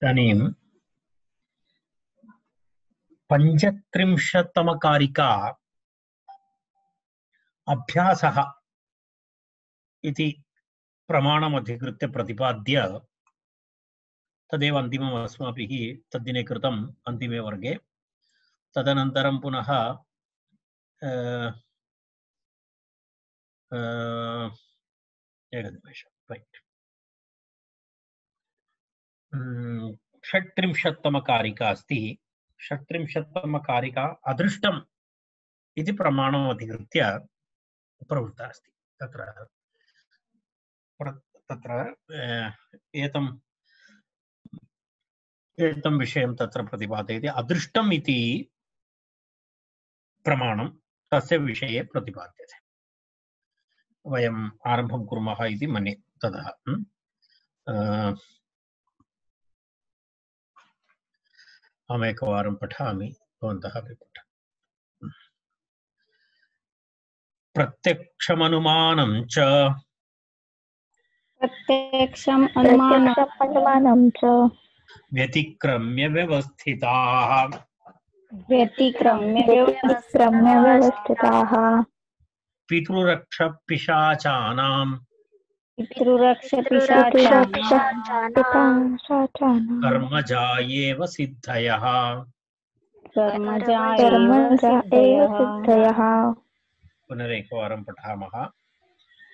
इदानीं पञ्चत्रिंशत्तमकारिका अभ्यासः इति प्रमाणम् अधिकृत्य प्रतिपाद्य तदेव अन्तिमम् अस्माभिः तद्दिने कृतम् अन्तिमे वर्गे। तदनन्तरं पुनः एकनिमेषं रैट् षट्त्रिंशत्तमकारिका अस्ति। षट्त्रिंशत्तमकारिका अदृष्टम् इति प्रमाणम् अधिकृत्य प्रवृत्ता अस्ति। तत्र एतं विषयं तत्र प्रतिपादयति। अदृष्टम् इति प्रमाणं तस्य विषये प्रतिपाद्यते। वयम् आरम्भं कुर्मः इति मन्ये। ततः अहमेकवारं पठामि, भवन्तः अपि पठन्तु। प्रत्यक्षमनुमानं च व्यतिक्रम्य व्यवस्थिताः पितृरक्षपिशाचानां कर्मजायेव सिद्धयः। पुनरेकवारं पठामः।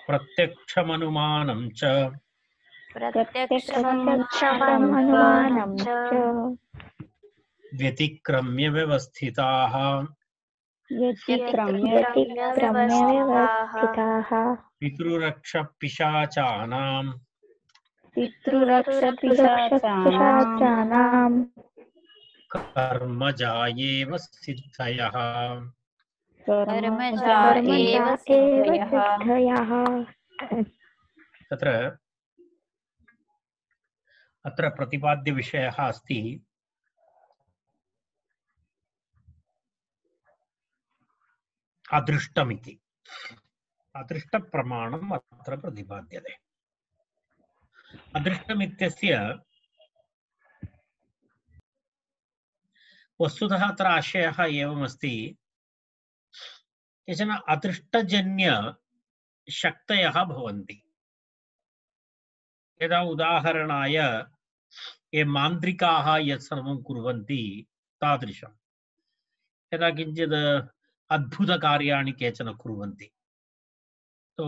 प्रत्यक्षमनुमानं च व्यतिक्रम्य व्यवस्थिताः पितृरक्षपिशाचानां कर्मजायेव सिद्धयः। तत्र अत्र प्रतिपाद्य विषयः अस्ति अदृष्टमिति। अदृष्टप्रमाणम् अत्र प्रतिपाद्यते। अदृष्टमित्यस्य वस्तुतः अत्र आशयः एवमस्ति, केचन अदृष्टजन्यशक्तयः भवन्ति। यदा उदाहरणाय ये मान्त्रिकाः यत् सर्वं कुर्वन्ति तादृशं, यदा किञ्चित् अद्भुतकार्याणि केचन कुर्वन्ति, तो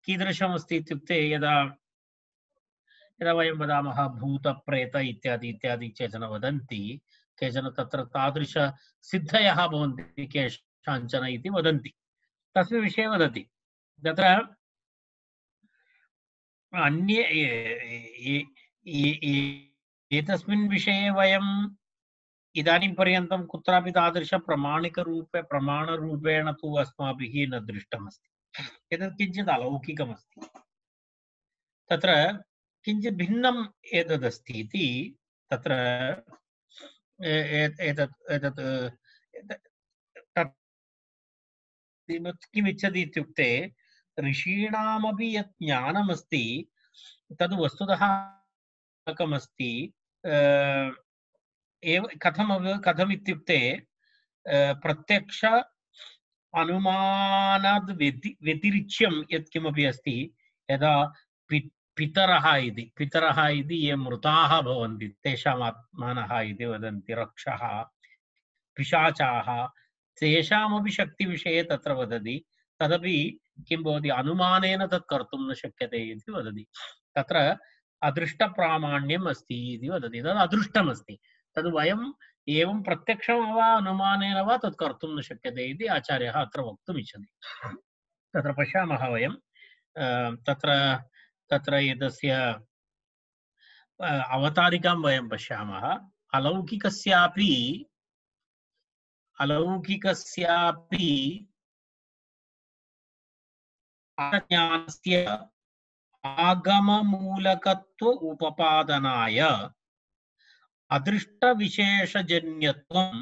कीदृशमस्ति इत्युक्ते यदा यदा वयं वदामः भूतप्रेत इत्यादि इत्यादि केचन वदन्ति, केचन तत्र तादृशसिद्धयः भवन्ति केषाञ्चन इति वदन्ति, तस्मिन् विषये वदति। तत्र अन्ये एतस्मिन् विषये वयम् इदानीं पर्यन्तं कुत्रापि प्रमाणरूपेण तु अस्माभिः न दृष्टमस्ति। एतत् किञ्चित् अलौकिकमस्ति। तत्र किञ्चित् भिन्नम् एतदस्ति इति तत्र किमिच्छति इत्युक्ते ऋषीणामपि यत् ज्ञानमस्ति तद् वस्तुतः एकमस्ति। कथम् इत्युक्ते प्रत्यक्ष अनुमानाद् व्यतिरिच्यं यत् किमपि अस्ति, यदा पितरः इति ये मृताः भवन्ति तेषाम् आत्मानः इति वदन्ति, रक्षः पिशाचाः, तेषामपि शक्तिविषये तत्र वदति। तदपि किं भवति, अनुमानेन तत् कर्तुं न शक्यते इति वदति। तत्र अदृष्टप्रामाण्यम् अस्ति इति वदति। तद् अदृष्टमस्ति, तद् वयम् एवं प्रत्यक्षं वा अनुमानेन वा तत् कर्तुं न शक्यते इति आचार्यः अत्र वक्तुम् इच्छति। तत्र पश्यामः वयं तत्र एतस्य अवतारिकां वयं पश्यामः। अलौकिकस्यापि ज्ञानस्य आगममूलकत्व उपपादनाय अदृष्टविशेषजन्यत्वम्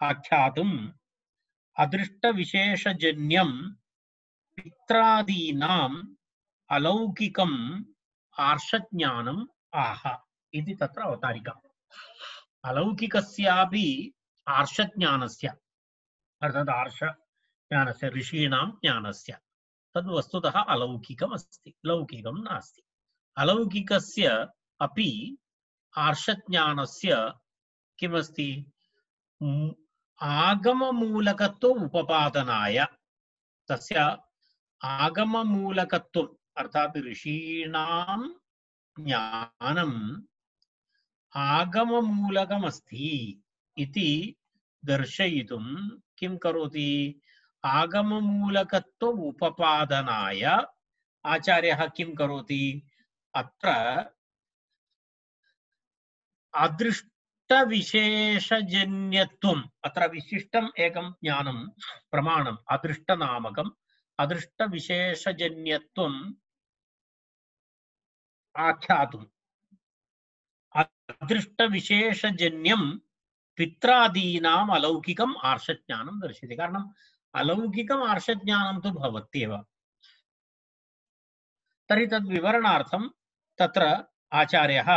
आख्यातुम् अदृष्टविशेषजन्यं पित्रादीनाम् अलौकिकम् आर्षज्ञानम् आह इति तत्र अवतारिका। अलौकिकस्यापि आर्षज्ञानस्य अर्थात् आर्षज्ञानस्य ऋषीणां ज्ञानस्य तद् वस्तुतः अलौकिकम् अस्ति, लौकिकं नास्ति। अलौकिकस्य अपि आर्षज्ञानस्य किमस्ति? आगममूलकत्व उपपादनाय, तस्य आगममूलकत्वम् अर्थात् ऋषीणां ज्ञानम् आगममूलकमस्ति इति दर्शयितुं किं करोति? आगममूलकत्व उपपादनाय आचार्यः किं करोति? अत्र अदृष्टविशेषजन्यत्वम्, अत्र विशिष्टम् एकं ज्ञानं प्रमाणम् अदृष्टनामकम् अदृष्टविशेषजन्यत्वम् आख्यातुम्। अदृष्टविशेषजन्यं पित्रादीनाम् अलौकिकम् आर्षज्ञानं दर्शयति। कारणम् अलौकिकम् आर्षज्ञानं तु भवत्येव। तर्हि तद् विवरणार्थं तत्र आचार्यः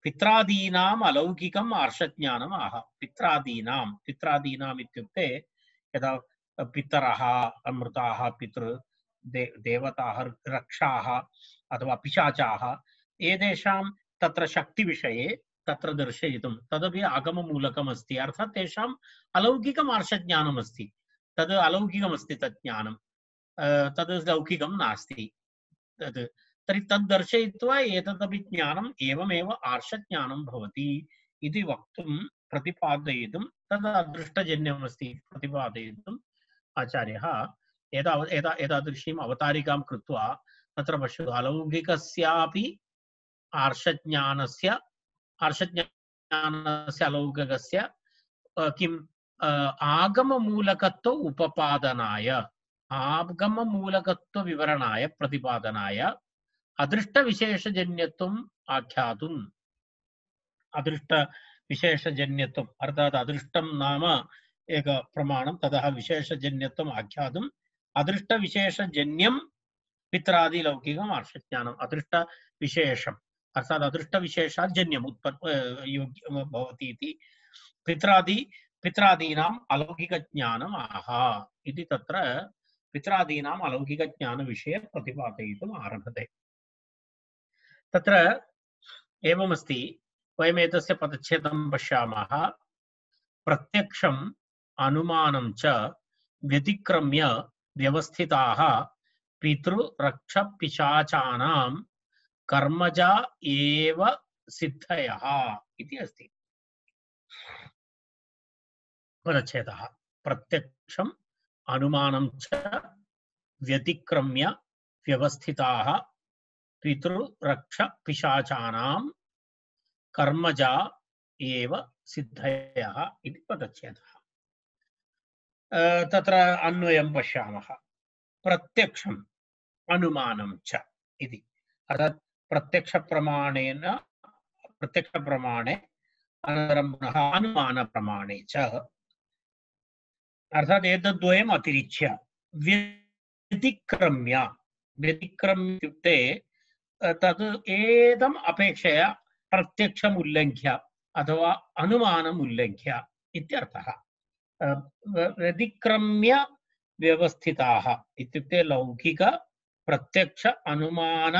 पित्रादीनाम् अलौकिकम् आर्षज्ञानम् आह। पित्रादीनाम् इत्युक्ते यदा पितरः, मृताः, देवताः, रक्षाः अथवा पिशाचाः, एतेषां तत्र शक्तिविषये तत्र दर्शयितुं तदपि आगममूलकम् अस्ति। अर्थात् तेषाम् अलौकिकम् आर्षज्ञानम् अस्ति। तद् अलौकिकमस्ति तत् ज्ञानं, तद् लौकिकं नास्ति। तर्हि तद् दर्शयित्वा एतदपि ज्ञानम् एवमेव आर्षज्ञानं भवति इति वक्तुं प्रतिपादयितुं तद् अदृष्टजन्यमस्ति प्रतिपादयितुम् आचार्यः एतादृशीम् अवतारिकां कृत्वा तत्र पश्यतु, अलौकिकस्यापि आर्षज्ञानस्य अलौकिकस्य किम् आगममूलकत्व उपपादनाय, आगममूलकत्व विवरणाय, प्रतिपादनाय अदृष्टविशेषजन्यत्वम् आख्यातुम्। अदृष्टविशेषजन्यत्वम् अर्थात् अदृष्टं नाम एक प्रमाणं, ततः विशेषजन्यत्वम् आख्यातुम् अदृष्टविशेषजन्यं पित्रादि लौकिकम् आर्षज्ञानम्। अदृष्टविशेषम् अर्थात् अदृष्टविशेषात् जन्यम् योग्यं भवति इति पित्रादीनाम् अलौकिकज्ञानम् आह इति तत्र पित्रादीनाम् अलौकिकज्ञानविषये प्रतिपादयितुम् आरभते। तत्र एवमस्ति, वयम् एतस्य पदच्छेदं पश्यामः। प्रत्यक्षम् अनुमानं च व्यतिक्रम्य व्यवस्थिताः पितृरक्षपिशाचानां कर्मजा एव सिद्धयः इति अस्ति पदच्छेदः। प्रत्यक्षम् अनुमानं च व्यतिक्रम्य व्यवस्थिताः पितृरक्षपिशाचानां कर्मजा एव सिद्धयः इति पदच्छेदः। तत्र अन्वयं पश्यामः। प्रत्यक्षम् अनुमानं च इति अर्थात् प्रत्यक्षप्रमाणे अनन्तरं पुनः अनुमानप्रमाणे च, अर्थात् एतद्द्वयम् अतिरिच्य व्यतिक्रम्य इत्युक्ते तद् एतम् अपेक्षया प्रत्यक्षम् उल्लङ्घ्य अथवा अनुमानम् उल्लङ्घ्य इत्यर्थः। व्यतिक्रम्य व्यवस्थिताः इत्युक्ते लौकिक प्रत्यक्ष अनुमान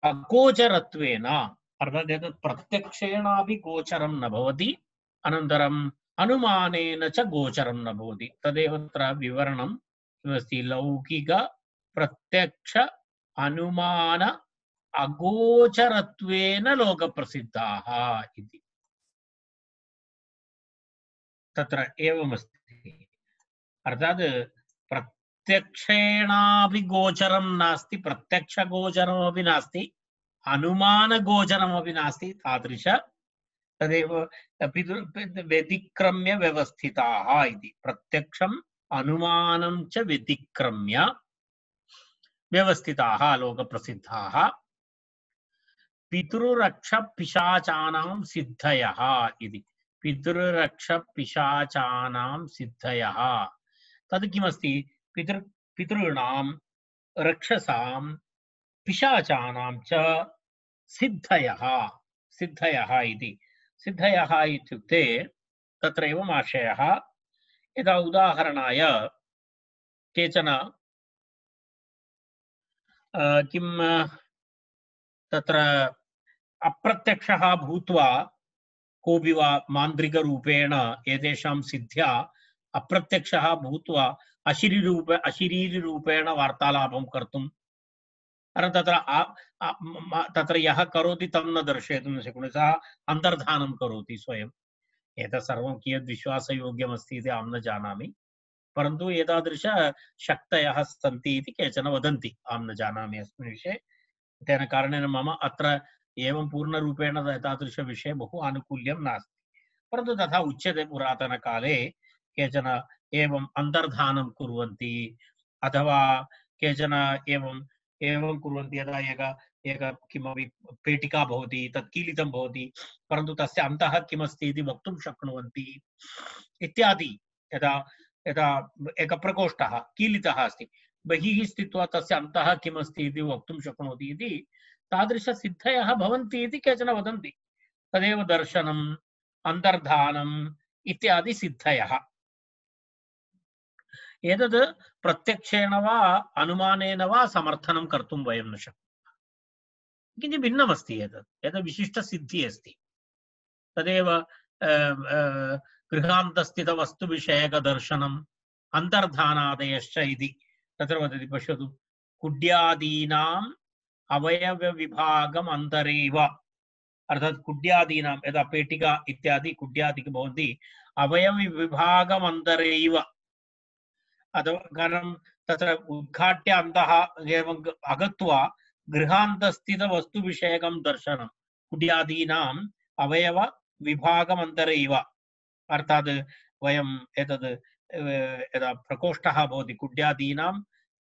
अगोचरत्वेन, अर्थात् एतत् प्रत्यक्षेणापि गोचरं न भवति, अनन्तरम् अनुमानेन च गोचरं न भवति। तदेव तत्र विवरणम् अस्ति। लौकिक प्रत्यक्ष अनुमान अगोचरत्वेन लोकप्रसिद्धाः इति तत्र एवमस्ति। अर्थात् प्रत्यक्षेणापि गोचरं नास्ति, प्रत्यक्षगोचरमपि नास्ति, अनुमानगोचरमपि नास्ति, तादृश तदेव व्यतिक्रम्य व्यवस्थिताः इति। प्रत्यक्षम् अनुमानं च व्यतिक्रम्य व्यवस्थिताः लोकप्रसिद्धाः पितृरक्षपिशाचानां सिद्धयः इति। पितृरक्षपिशाचानां सिद्धयः तद् किमस्ति? पितॄणां रक्षसां पिशाचानां च सिद्धयः सिद्धयः इति सिद्धयः इत्युक्ते तत्र एवम् आशयः यदा उदाहरणाय केचन किं तत्र अप्रत्यक्षः भूत्वा कोऽपि वा मान्त्रिकरूपेण एतेषां सिद्ध्या अप्रत्यक्षः भूत्वा अशरीरिरूपेण वार्तालापं कर्तुं तत्र यः करोति तं न दर्शयितुं न शक्नोति, सः अन्तर्धानं करोति स्वयम्। एतत् सर्वं कियद् विश्वासयोग्यमस्ति इति अहं न जानामि, परन्तु एतादृश शक्तयः सन्ति इति केचन वदन्ति, अहं न जानामि अस्मिन् विषये। तेन कारणेन मम अत्र एवं पूर्णरूपेण एतादृशविषये बहु आनुकूल्यं नास्ति, परन्तु तथा उच्यते पुरातनकाले केचन एवम् अन्तर्धानं कुर्वन्ति अथवा केचन एवं कुर्वन्ति यदा एक किमपि पेटिका भवति तत् कीलितं भवति परन्तु तस्य अन्तः किमस्ति इति वक्तुं शक्नुवन्ति इत्यादि। यदा यदा एकः प्रकोष्ठः कीलितः अस्ति, बहिः स्थित्वा तस्य अन्तः किमस्ति इति वक्तुं शक्नोति इति तादृशसिद्धयः भवन्ति इति केचन वदन्ति। तदेव दर्शनम् अन्तर्धानम् इत्यादि सिद्धयः। एतद् प्रत्यक्षेण वा अनुमानेन वा समर्थनं कर्तुं वयं न शक्नुमः, किञ्चित् भिन्नमस्ति। एतद् विशिष्टसिद्धिः अस्ति। तदेव गृहान्तस्थितवस्तुविषयकदर्शनम् अन्तर्धानादयश्च इति तत्र वदति। पश्यतु, कुड्यादीनाम् अवयवविभागम् अन्तरेव, अर्थात् कुड्यादीनां यदा पेटिका इत्यादि कुड्यादिकं भवन्ति अवयवविभागम् अन्तरेव, अथवा कारण तत्र उद्घाट्य अन्तः एवं अगत्वा गृहान्तस्थितवस्तुविषयकं दर्शनं कुड्यादीनाम् अवयवविभागमन्तरैव, अर्थात् वयम् एतद् यदा प्रकोष्ठः भवति कुड्यादीनां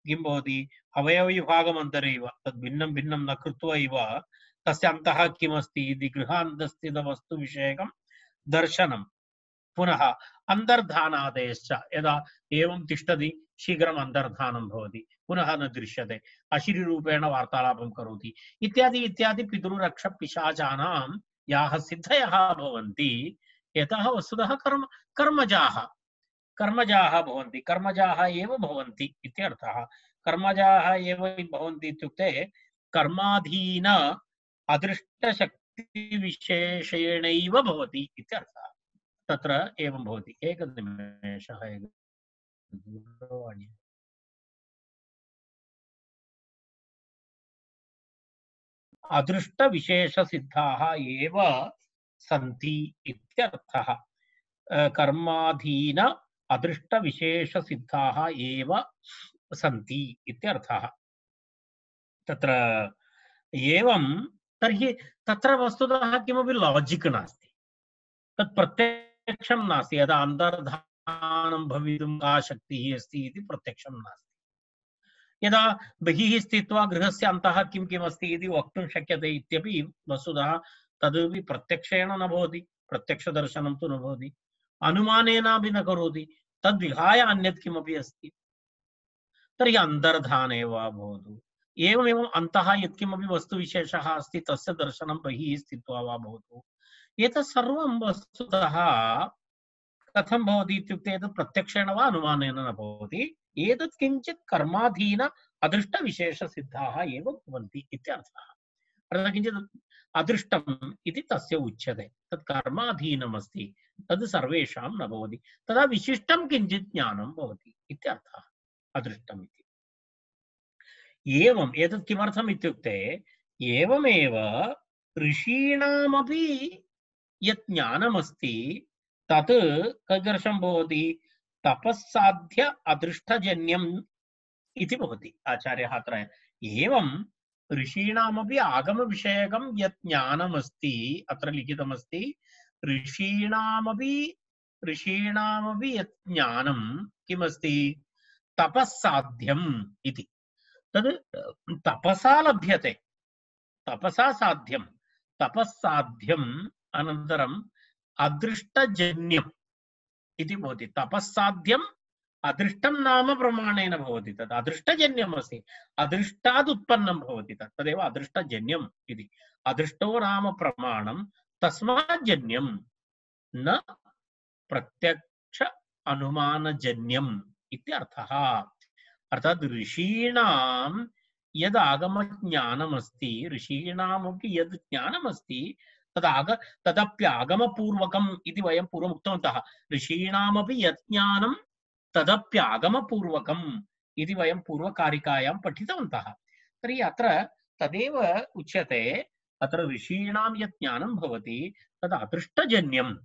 किं भवति अवयवविभागमन्तरैव, तद् भिन्नं भिन्नं न कृत्वा एव तस्य अन्तः किमस्ति इति गृहान्तस्थितवस्तुविषयकं दर्शनं। पुनः अन्तर्धानादयश्च, यदा एवं तिष्ठति शीघ्रम् अन्तर्धानं भवति, पुनः न दृश्यते, अशरीरूपेण वार्तालापं करोति इत्यादि इत्यादि पितृरक्षपिशाचानां याः सिद्धयः भवन्ति, यतः वस्तुतः कर्मजाः भवन्ति, कर्मजाः एव भवन्ति इत्यर्थः। कर्मजाः एव भवन्ति इत्युक्ते कर्माधीन अदृष्टशक्तिविशेषेणैव भवति इत्यर्थः। तत्र एवं भवति। एकनिमेषः, अदृष्टविशेषसिद्धाः एव सन्ति इत्यर्थः। कर्माधीन अदृष्टविशेषसिद्धाः एव सन्ति इत्यर्थः। तत्र एवं तर्हि तत्र वस्तुतः किमपि लाजिक् नास्ति, तत् प्रत्यक्षं नास्ति। यदा अन्तर्धानं भवितुं का शक्तिः अस्ति इति प्रत्यक्षं नास्ति। यदा बहिः स्थित्वा गृहस्य अन्तः किं किम् अस्ति इति वक्तुं शक्यते इत्यपि वस्तुतः तदपि प्रत्यक्षेण न भवति, प्रत्यक्षदर्शनं तु न भवति, अनुमानेनापि न करोति, तद्विहाय अन्यत् किमपि अस्ति। तर्हि अन्तर्धाने वा भवतु, एवमेव अन्तः यत्किमपि वस्तुविशेषः अस्ति तस्य दर्शनं बहिः स्थित्वा वा भवतु, एतत् सर्वं वस्तुतः कथं भवति इत्युक्ते एतत् प्रत्यक्षेण वा अनुमानेन न भवति, एतत् किञ्चित् कर्माधीन अदृष्टविशेषसिद्धाः एव भवन्ति इत्यर्थः। अर्थात् किञ्चित् अदृष्टम् इति तस्य उच्यते, तत् कर्माधीनमस्ति, तद् सर्वेषां न भवति, तदा विशिष्टं किञ्चित् ज्ञानं भवति इत्यर्थः अदृष्टम् इति। एवम् एतत् किमर्थम् इत्युक्ते एवमेव ऋषीणामपि यत् ज्ञानमस्ति तत् कीदृशं भवति, तपस्साध्य अदृष्टजन्यम् इति भवति। आचार्यः अत्र एवं ऋषीणामपि आगमविषयकं यत् ज्ञानमस्ति अत्र लिखितमस्ति, ऋषीणामपि यत् ज्ञानं किमस्ति, तपस्साध्यम् इति। तद् तपसा लभ्यते, तपसा साध्यं, तपस्साध्यम् अनन्तरम् अदृष्टजन्यम् इति भवति। तपस्साध्यम् अदृष्टं नाम प्रमाणेन भवति तत् अदृष्टजन्यम् अस्ति अदृष्टात् उत्पन्नं भवति तत् तदेव अदृष्टजन्यम् इति अदृष्टो नाम प्रमाणं तस्मात् जन्यं न प्रत्यक्ष अनुमानजन्यम् इति अर्थः अर्थात् ऋषीणां यद् आगमज्ञानमस्ति ऋषीणामपि यद् ज्ञानमस्ति तदप्यागमपूर्वकम् इति वयं पूर्वम् उक्तवन्तः ऋषीणामपि यत् ज्ञानं तदप्यागमपूर्वकम् इति वयं पूर्वकारिकायां पठितवन्तः तर्हि अत्र तदेव उच्यते अत्र ऋषीणां यत् ज्ञानं भवति तद् अदृष्टजन्यं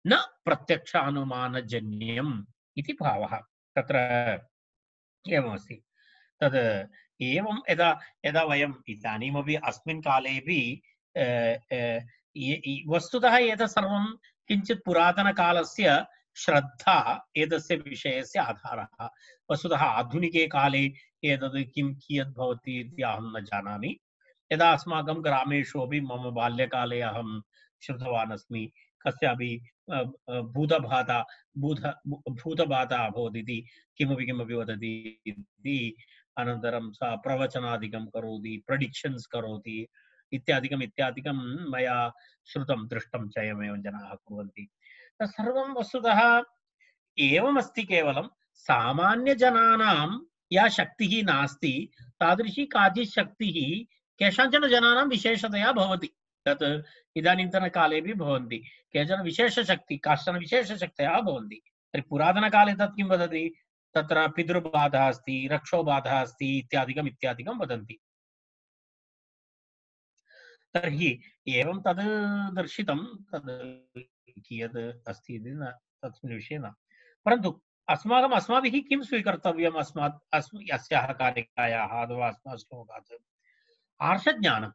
न प्रत्यक्षानुमानजन्यम् इति भावः तत्र एवमस्ति तद् एवं यदा यदा वयम् इदानीमपि अस्मिन् कालेपि वस्तुतः एतत् सर्वं किञ्चित् पुरातनकालस्य श्रद्धा एतस्य विषयस्य आधारः वस्तुतः आधुनिके काले एतद् किं कियत् भवति इति अहं न जानामि यदा अस्माकं ग्रामेषु अपि मम बाल्यकाले अहं श्रुतवान् अस्मि कस्यापि भूतबाधा अभवत् इति किमपि किमपि वदति इति अनन्तरं सा प्रवचनादिकं करोति प्रेडिक्षन्स् करोति इत्यादिकम् इत्यादिकं मया श्रुतं दृष्टं च एवमेव जनाः कुर्वन्ति तत्सर्वं वस्तुतः एवमस्ति केवलं सामान्यजनानां या शक्तिः नास्ति तादृशी काचित् शक्तिः केषाञ्चन जनानां विशेषतया भवति तत् इदानीन्तनकालेपि भवन्ति केचन विशेषशक्ति काश्चन विशेषशक्तयः भवन्ति तर्हि पुरातनकाले तत् किं वदति तत्र पितृबाधा अस्ति रक्षोबाधा अस्ति इत्यादिकम् इत्यादिकं वदन्ति तर्हि एवं तद् दर्शितं तद् कियद् अस्ति इति न तस्मिन् विषये न परन्तु अस्माभिः किं स्वीकर्तव्यम् अस्याः कारिकायाः अथवा अस्मात् श्लोकात् आर्षज्ञानं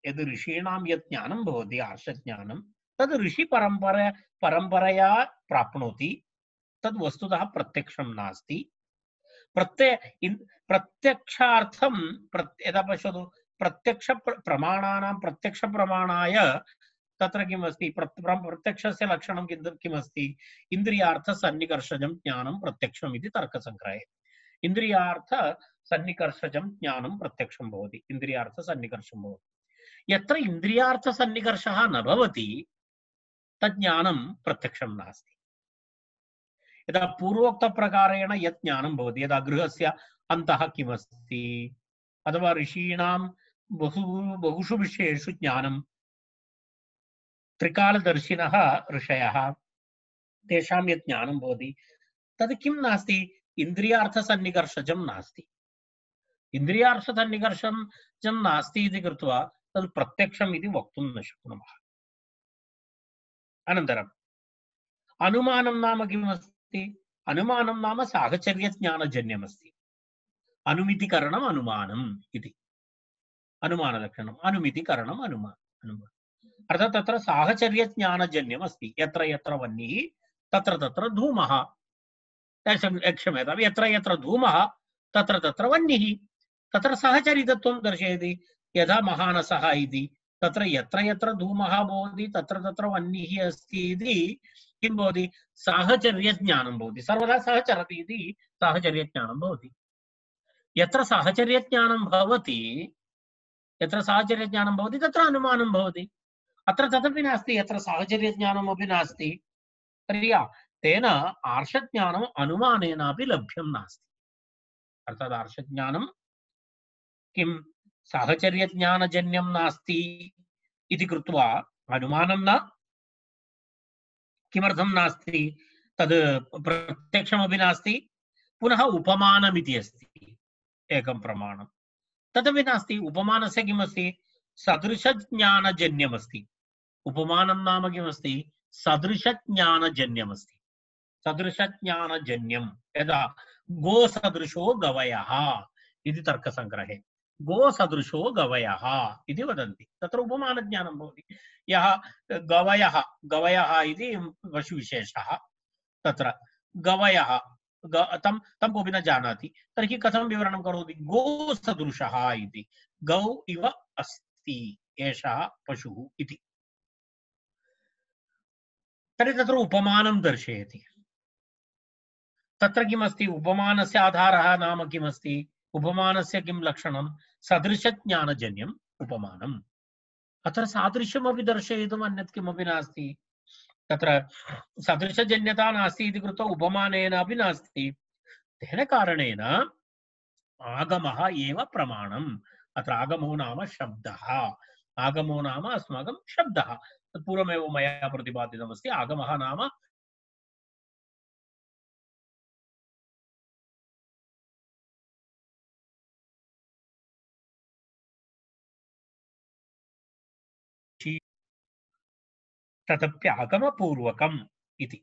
यद् ऋषीणां यत् ज्ञानं भवति आर्षज्ञानं तद् ऋषिपरम्परया प्राप्नोति तद् वस्तुतः प्रत्यक्षं नास्ति प्रत्यक्षार्थं यदा पश्यतु प्रत्यक्षप्रमाणाय तत्र किमस्ति प्रत्यक्षस्य लक्षणं किमस्ति इन्द्रियार्थसन्निकर्षजं ज्ञानं प्रत्यक्षम् इति तर्कसङ्ग्रहे इन्द्रियार्थसन्निकर्षजं ज्ञानं प्रत्यक्षं भवति इन्द्रियार्थसन्निकर्षं भवति यत्र इन्द्रियार्थसन्निकर्षः न भवति तज्ज्ञानं प्रत्यक्षं नास्ति यदा पूर्वोक्तप्रकारेण यत् ज्ञानं भवति यदा गृहस्य अन्तः किमस्ति अथवा ऋषीणां बहुषु विषयेषु ज्ञानं त्रिकालदर्शिनः ऋषयः तेषां यत् ज्ञानं भवति तद् किं नास्ति इन्द्रियार्थसन्निकर्षजं नास्ति इन्द्रियार्थसन्निकर्षजं नास्ति इति कृत्वा तद् प्रत्यक्षम् इति वक्तुं न शक्नुमः अनन्तरम् अनुमानं नाम किमस्ति अनुमानं नाम साहचर्यज्ञानजन्यमस्ति अनुमितिकरणम् अनुमानम् इति अनुमानलक्षणम् अनुमितिकरणम् अनुमानम् अर्थात् तत्र साहचर्यज्ञानजन्यम् अस्ति यत्र यत्र वह्निः तत्र तत्र धूमः क्षम्यतां यत्र यत्र धूमः तत्र तत्र वह्निः तत्र सहचरितत्वं दर्शयति यथा महानसः इति तत्र यत्र धूमः भवति तत्र तत्र वह्निः अस्ति इति किं भवति साहचर्यज्ञानं भवति सर्वदा सहचरति इति साहचर्यज्ञानं भवति यत्र साहचर्यज्ञानं भवति तत्र अनुमानं भवति अत्र तदपि नास्ति यत्र साहचर्यज्ञानमपि नास्ति तर्हि तेन आर्षज्ञानम् अनुमानेनापि लभ्यं नास्ति अर्थात् आर्षज्ञानं किं साहचर्यज्ञानजन्यं नास्ति इति कृत्वा अनुमानं न किमर्थं नास्ति तद् प्रत्यक्षमपि नास्ति पुनः उपमानमिति अस्ति एकं प्रमाणं तदपि नास्ति उपमानस्य किमस्ति सदृशज्ञानजन्यमस्ति उपमानं नाम किमस्ति सदृशज्ञानजन्यमस्ति सदृशज्ञानजन्यं यदा गोसदृशो गवयः इति तर्कसङ्ग्रहे गोसदृशो गवयः इति वदन्ति तत्र उपमानज्ञानं भवति यः गवयः इति पशुविशेषः तत्र गवयः तं कोऽपि न जानाति तर्हि कथं विवरणं करोति गोसदृशः इति गौ इव अस्ति एषः पशुः इति तर्हि तत्र उपमानं दर्शयति तत्र किमस्ति उपमानस्य आधारः नाम किमस्ति उपमानस्य किं लक्षणं सदृशज्ञानजन्यम् उपमानम् अत्र सादृश्यमपि दर्शयितुम् अन्यत् किमपि नास्ति तत्र सदृशजन्यता नास्ति इति कृत्वा उपमानेनापि नास्ति तेन कारणेन आगमः एव प्रमाणम् अत्र आगमो नाम शब्दः आगमो नाम अस्माकं शब्दः पूर्वमेव मया प्रतिपादितमस्ति आगमः नाम तदप्यागमपूर्वकम् इति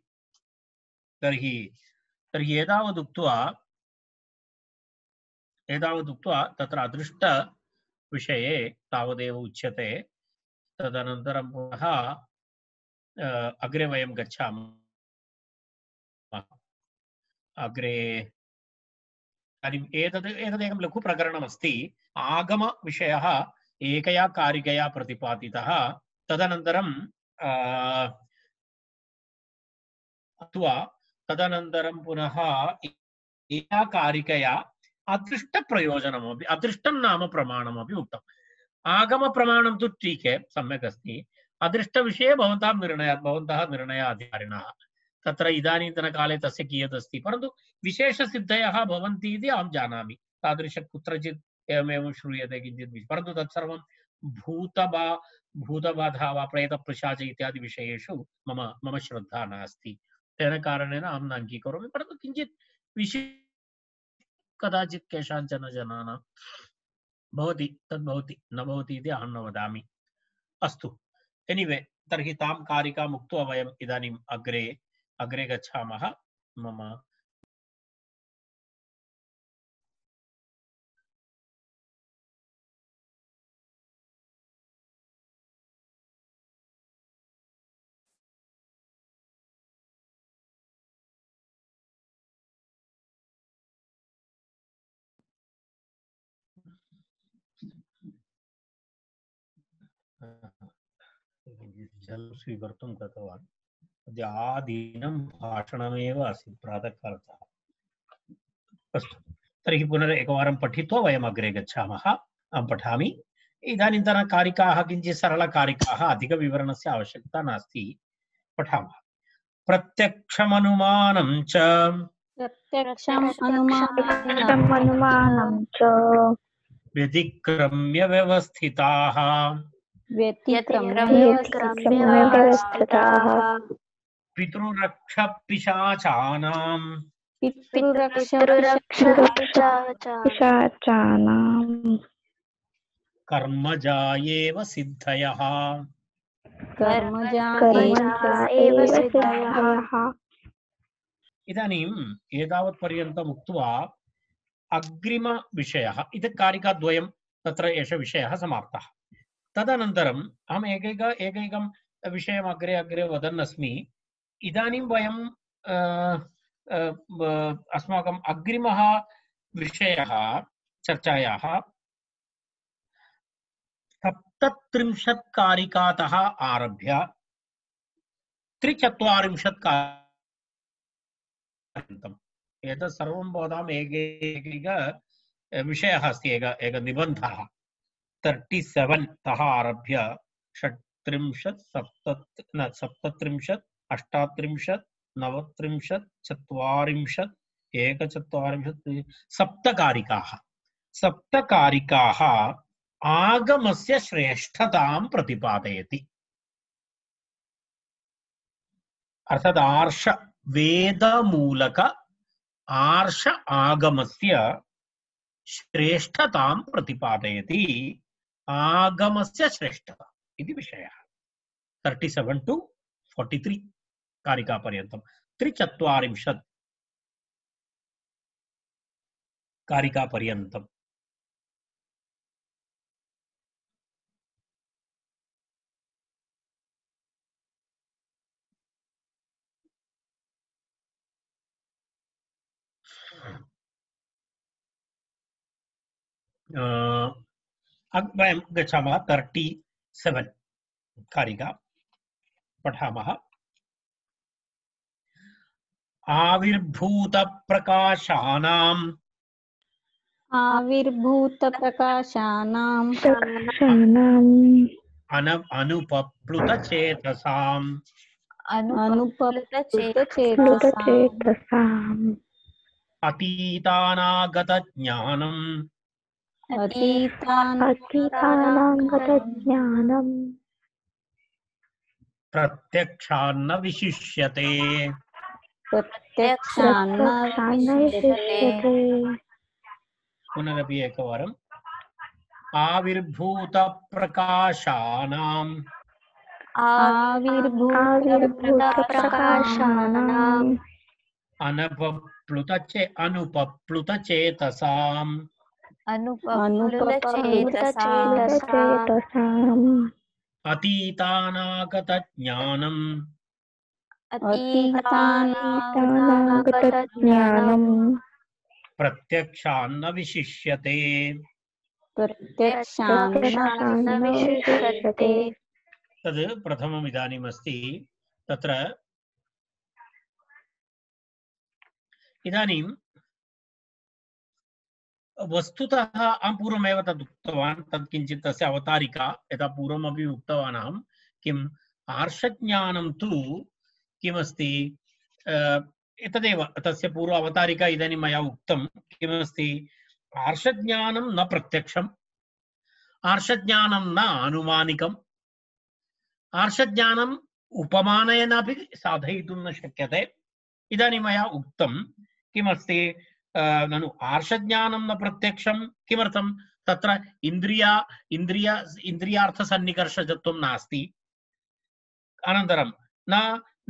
तर्हि तर्हि एतावदुक्त्वा तत्र अदृष्टविषये तावदेव उच्यते तदनन्तरं पुनः अग्रे वयं गच्छामः अग्रे एतदेकं लघुप्रकरणमस्ति आगमविषयः एकया कारिकया प्रतिपादितः तदनन्तरं तदनन्तरं पुनः एका कारिकया अदृष्टप्रयोजनमपि अदृष्टं नाम प्रमाणमपि उक्तम् आगमप्रमाणं तु ठीक है सम्यक् अस्ति अदृष्टविषये भवन्तः निर्णयाधिकारिणः तत्र इदानीन्तनकाले तस्य कियदस्ति परन्तु विशेषसिद्धयः भवन्ति इति अहं जानामि तादृश कुत्रचित् एवमेवं श्रूयते किञ्चित् परन्तु तत्सर्वं भूतबाधा वा प्रेतपिशाच इत्यादि विषयेषु मम श्रद्धा नास्ति तेन कारणेन अहं न अङ्गीकरोमि परन्तु किञ्चित् विशेष कदाचित् केषाञ्चन जनानां भवति तद्भवति न भवति इति अहं न वदामि अस्तु एनिवे तर्हि तां कारिकाम् उक्त्वा वयम् इदानीम् अग्रे गच्छामः मम जलं स्वीकर्तुं गतवान् अद्य आदिनं भाषणमेव आसीत् प्रातःकालतः अस्तु तर्हि पुनरेकवारं पठित्वा वयम् अग्रे गच्छामः अहं पठामि इदानीन्तनकारिकाः किञ्चित् सरलकारिकाः अधिकविवरणस्य आवश्यकता नास्ति पठामः प्रत्यक्षमनुमानं च व्यतिक्रम्य व्यवस्थिताः पितृरक्षपिशाचानां कर्मजा एव सिद्धयः इदानीम् एतावत्पर्यन्तम् उक्त्वा अग्रिमविषयः इति कारिकाद्वयं तत्र एषः विषयः समाप्तः तदनन्तरम् अहम् एकैकं विषयम् अग्रे वदन् अस्मि इदानीं वयं अस्माकम् अग्रिमः विषयः चर्चायाः 37 कारिकातः आरभ्य 43 पर्यन्तम् एतत् सर्वं भवताम् एकैक विषयः अस्ति एक निबन्धः 37 तः आरभ्य 36 37 38 39 40 41 सप्तकारिकाः आगमस्य श्रेष्ठतां प्रतिपादयति अर्थात् आर्ष वेदमूलक आर्ष आगमस्य श्रेष्ठतां प्रतिपादयति आगमस्य श्रेष्ठता इति विषयः 37 to 43 कारिकापर्यन्तं 43 कारिकापर्यन्तम् वयं गच्छामः 37 कारिका पठामः आविर्भूत प्रकाशानाम् आविर्भूत प्रकाशानां अनुपप्लुत चेतसाम् अनुपप्लुत प्लुत चेतसाम् चेतसाम् अतीतानागत ज्ञानम् अतीतानागतज्ञानम् प्रत्यक्षान्न विशिष्यते। प्रत्यक्षान्न प्रत्यक्षान्न विशिष्यते। विशिष्यते। पुनरपि एकवारम् आविर्भूत प्रकाशानाम् आविर्भूत आविर्भूतप्रकाशानाम् अनुपप्लुत चेतसाम् अनुपप्लुत चेतसाम् चेतसाम् अतीतानागत ज्ञानम् अतीतानागतज्ञानम् प्रत्यक्षान्न विशिष्यते। प्रत्यक्षान्न विशिष्यते। तद् प्रथमम् इदानीमस्ति। तत्र इदानीं वस्तुतः अहं पूर्वमेव तद् उक्तवान्, तत् किञ्चित् तस्य अवतारिका यथा पूर्वमपि उक्तवान् अहं किम् आर्षज्ञानं तु किमस्ति एतदेव तस्य पूर्व अवतारिका इदानीं मया उक्तं किमस्ति आर्षज्ञानं न प्रत्यक्षम् आर्षज्ञानं न आनुमानिकम् आर्षज्ञानम् उपमानेनापि साधयितुं न शक्यते। इदानीं मया उक्तं किमस्ति ननु आर्षज्ञानं न प्रत्यक्षं किमर्थं तत्र इन्द्रियार्थसन्निकर्षजत्वं नास्ति अनन्तरं न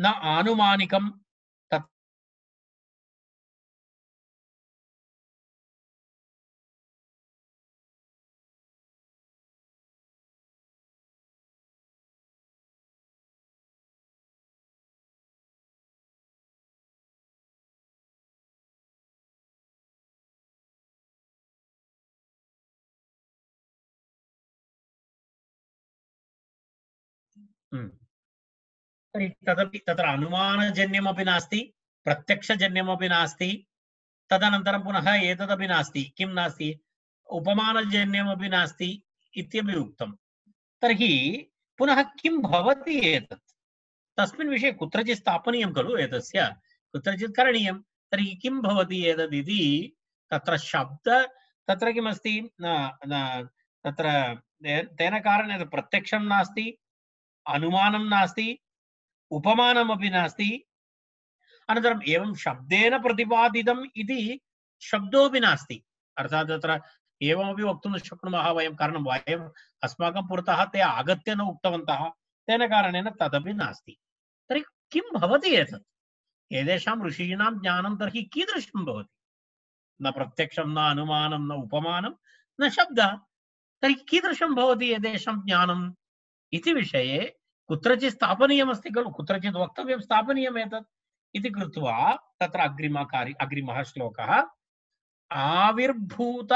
न आनुमानिकं तत् तर्हि तदपि तत्र अनुमानजन्यमपि नास्ति प्रत्यक्षजन्यमपि नास्ति तदनन्तरं पुनः एतदपि नास्ति किं नास्ति उपमानजन्यमपि नास्ति इत्यपि उक्तं। तर्हि पुनः किं भवति एतत् तस्मिन् विषये कुत्रचित् स्थापनीयं खलु एतस्य कुत्रचित् करणीयं। तर्हि किं भवति एतदिति तत्र शब्द तत्र किमस्ति तत्र तेन कारणेन प्रत्यक्षं नास्ति अनुमानं नास्ति उपमानमपि नास्ति अनन्तरम् एवं शब्देन प्रतिपादितम् इति शब्दोऽपि नास्ति। अर्थात् तत्र एवमपि वक्तुं न शक्नुमः वयं कारणं वयम् अस्माकं पुरतः ते आगत्य न उक्तवन्तः तेन कारणेन तदपि नास्ति। तर्हि किं भवति एतत् एतेषां ऋषीणां ज्ञानं तर्हि कीदृशं भवति न प्रत्यक्षं न अनुमानं न उपमानं न शब्दः तर्हि कीदृशं भवति एतेषां ज्ञानम् इति विषये कुत्रचित् स्थापनीयमस्ति खलु कुत्रचित् वक्तव्यं स्थापनीयम् एतत् इति कृत्वा तत्र अग्रिमः श्लोकः आविर्भूत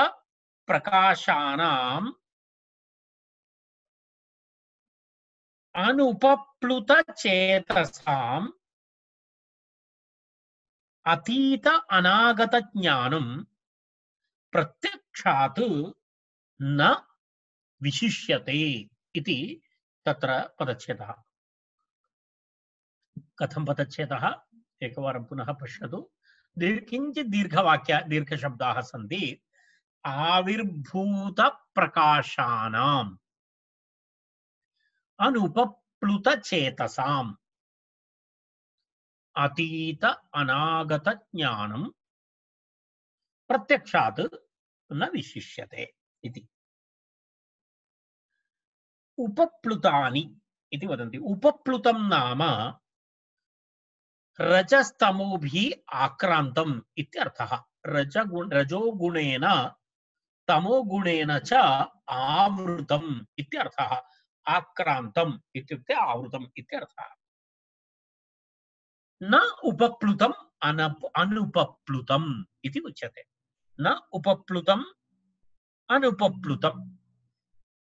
प्रकाशानाम् अनुपप्लुत चेतसाम् अतीत अनागत ज्ञानं प्रत्यक्षात् न विशिष्यते इति तत्र पदच्छेदः। कथं पदच्छेदः एकवारं पुनः पश्यतु। किञ्चित् दीर्घशब्दाः सन्ति। आविर्भूत प्रकाशानाम् अनुपप्लुत चेतसाम् अतीत अनागत ज्ञानं प्रत्यक्षात् न विशिष्यते इति। उपप्लुतानि इति वदन्ति। उपप्लुतं नाम रजस्तमोभिः आक्रान्तम् इत्यर्थः। रजोगुणेन तमोगुणेन च आवृतम् इत्यर्थः। आक्रान्तम् इत्युक्ते आवृतम् इत्यर्थः। न उपप्लुतम् अनुपप्लुतम् इति उच्यते। न उपप्लुतम् अनुपप्लुतम्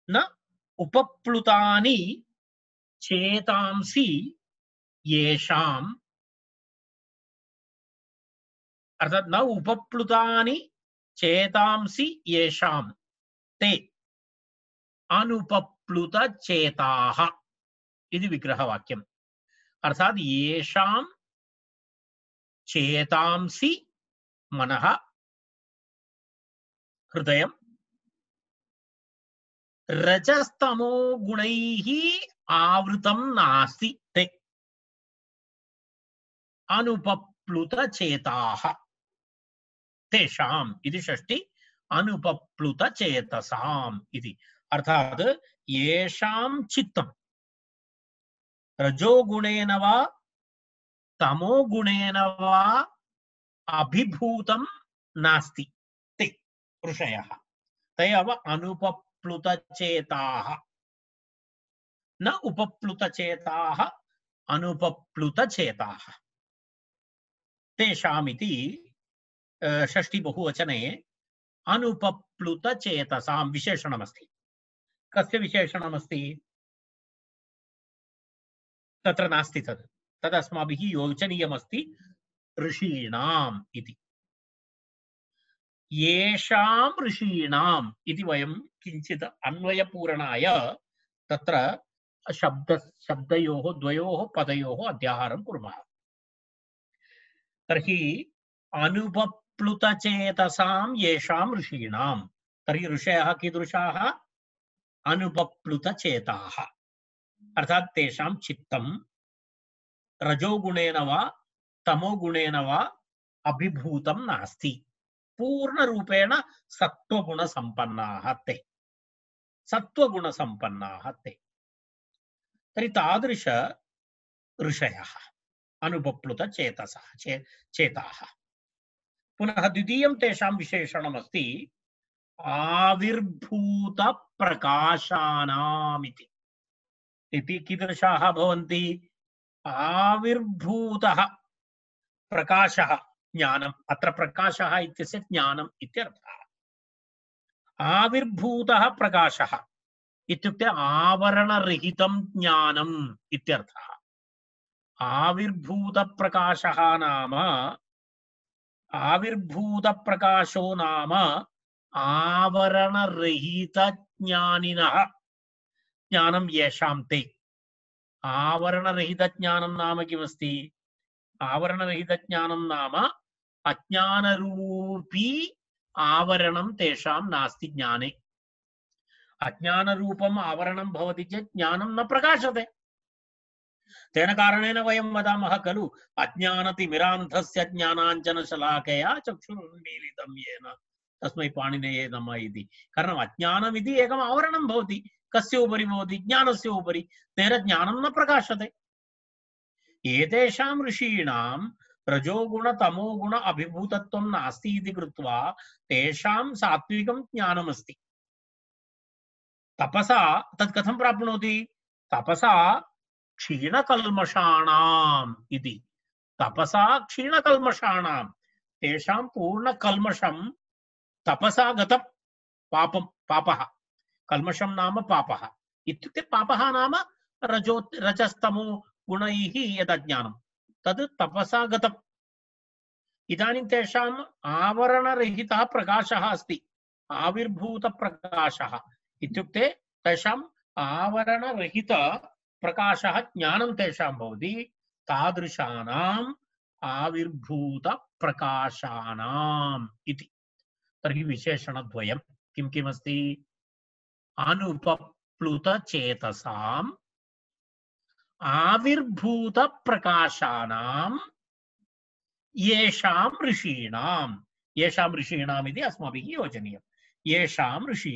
न उपप्लुतानि चेतांसि येषाम् अर्थात न उपप्लुतानि चेतांसि येषां ते अनुपप्लुतचेताः इति विग्रहवाक्यम्। अर्थात येषां चेतांसि मनः हृदयं रजस्तमो गुणैः आवृतं नास्ति ते अनुपप्लुतचेताः तेषाम् इति षष्ठी अनुपप्लुतचेतसाम् इति। अर्थात येषां चित्तं रजोगुणेन वा तमोगुणेन वा अभिभूतं नास्ति ते ऋषयः ते एव अनुपप्लुतचेताः न उपप्लुतचेताः अनुपप्लुतचेताः तेषामिति षष्ठी बहुवचने अनुपप्लुतचेतसां विशेषणमस्ति। कस्य विशेषणमस्ति तत्र नास्ति तद् तदस्माभिः योचनीयमस्ति ऋषीणाम् इति। येषां ऋषीणाम् इति वयं किञ्चित् अन्वयपूरणाय तत्र शब्दयोः द्वयोः पदयोः अध्याहारं कुर्मः। तर्हि अनुपप्लुतचेतसां येषां ऋषीणां तर्हि ऋषयः कीदृशाः अनुपप्लुतचेताः अर्थात तेषां चित्तं रजोगुणेन वा तमोगुणेन वा अभिभूतं नास्ति पूर्णरूपेण सत्त्वगुणसम्पन्नाः ते सत्त्वगुणसम्पन्नाः ते। तर्हि तादृश ऋषयः अनुपप्लुतचेतसः चेताः। पुनः द्वितीयं तेषां विशेषणमस्ति आविर्भूतप्रकाशानाम् इति। कीदृशाः भवन्ति आविर्भूतः प्रकाशः ज्ञानम् अत्र प्रकाशः इत्यस्य ज्ञानम् इत्यर्थः। आविर्भूतः प्रकाशः इत्युक्ते आवरणरहितं ज्ञानम् इत्यर्थः। आविर्भूतप्रकाशः नाम आविर्भूतप्रकाशो नाम आवरणरहितज्ञानिनः ज्ञानं येषां ते। आवरणरहितज्ञानं नाम किमस्ति आवरणरहितज्ञानं नाम अज्ञानरूपी आवरणं तेषां नास्ति ज्ञाने। अज्ञानरूपम् आवरणं भवति चेत् ज्ञानं न प्रकाशते। तेन कारणेन वयं वदामः खलु अज्ञानतिमिरान्धस्य ज्ञानाञ्जनशलाकया चक्षुरुन्मीलितं येन तस्मै पाणिनये नमः इति। कारणम् अज्ञानमिति एकम् आवरणं भवति। कस्य उपरि भवति ज्ञानस्य उपरि। तेन ज्ञानं न प्रकाशते। एतेषां ऋषीणां रजोगुण तमोगुण अभिभूतत्वं नास्ति इति कृत्वा तेषां सात्विकं ज्ञानमस्ति। तपसा तत् कथं प्राप्नोति तपसा क्षीणकल्मषाणाम् इति। तपसा क्षीणकल्मषाणां तेषां पूर्णकल्मषं तपसा गतं पापः। कल्मषं नाम पापः इत्युक्ते पापः नाम रजस्तमो गुणैः यदज्ञानं तद् तपसा गतम्। इदानीं तेषाम् आवरणरहितः प्रकाशः अस्ति। आविर्भूतप्रकाशः इत्युक्ते तेषाम् आवरणरहित प्रकाशः ज्ञानं तेषां भवति। तादृशानाम् आविर्भूतप्रकाशानाम् इति। तर्हि विशेषणद्वयं किं किमस्ति अनुपप्लुतचेतसाम् आविर्भूतप्रकाशानाम् येषां ऋषीणाम्। येषां ऋषीणाम् इति अस्माभिः योजनीयम्। येषां ऋषीणाम्